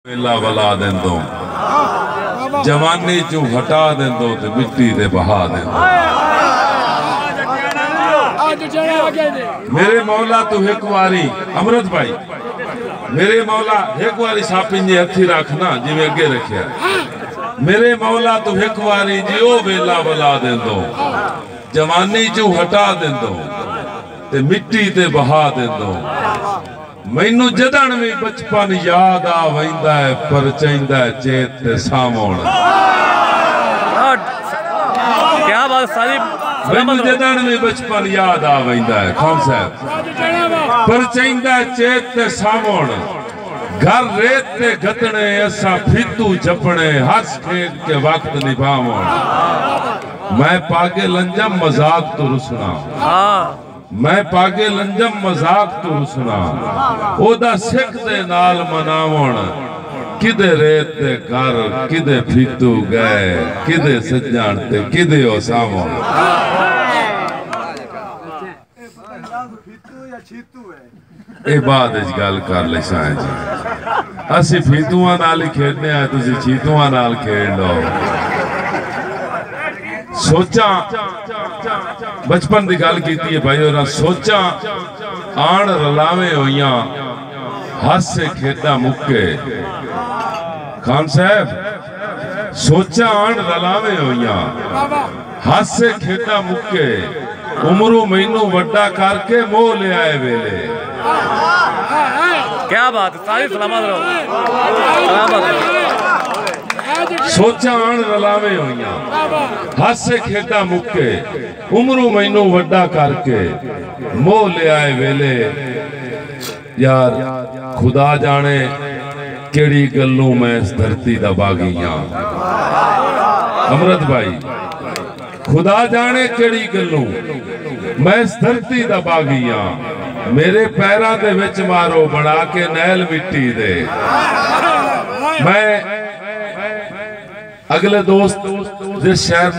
वेला वला देंदो जवानी चू हटा देंदो ते मिट्टी दे बहा देंदो। मेरे मौला तू एक वारी अमृत भाई मेरे मौला एक वारी सापिन जे हथी रखना जिवें अगे रखिया। मेरे मौला तू एक वारी जी ओ वेला वला देंदो जवानी चू हटा देंदो ते मिट्टी ते बहा देंदो। मैनू जदन भी बचपन याद आ वैंदा है पर चैंदा है चेत ते सामोण। क्या बात सारी मैनू जदन भी बचपन याद आ वैंदा है खान साहब पर चैंदा है चेत ते सामोण। घर रेत ते गतने असा फितू जपने हंस खेल के वक्त निभावण। मैं पागे लंजम मजाक तो रुसना मैं पागे लंजम मजाक तू रुसना ओदा सिख दे नाल मनावण। किदे रेत दे घर किदे फीतू गए किदे सज्जण ते किदे ओ सावण। ए बाद इच गल कर ले साईं जी असी फीतूआं नाल ही खेडने आ तुसी चीतूआं नाल खेड लो। सोचा बचपन की गल की है भाई और सोचा आन रलावे होइया हासे खेदा मुक्के। खान साहब सोचा आन रलावे होइया हासे खेदा मुक्के। उमरू मैनू वड्डा करके मोह ले आए वेले। क्या बात सारी सलामत रहो सलामत रहो। सोचा आन रलावे होइया हासे खेदा मुक्के। उमरू मैनू वड्डा करके मोह ले आए वेले। यार खुदा जाने केड़ी गल्लू मैं इस धरती दा बागिया। अमृत भाई खुदा जाने केड़ी गल्लू मैं इस धरती दा बागिया। मेरे पैरों दे विच मारो बना के नैल मिट्टी दे। मैं अगले दोस्त जिस शहर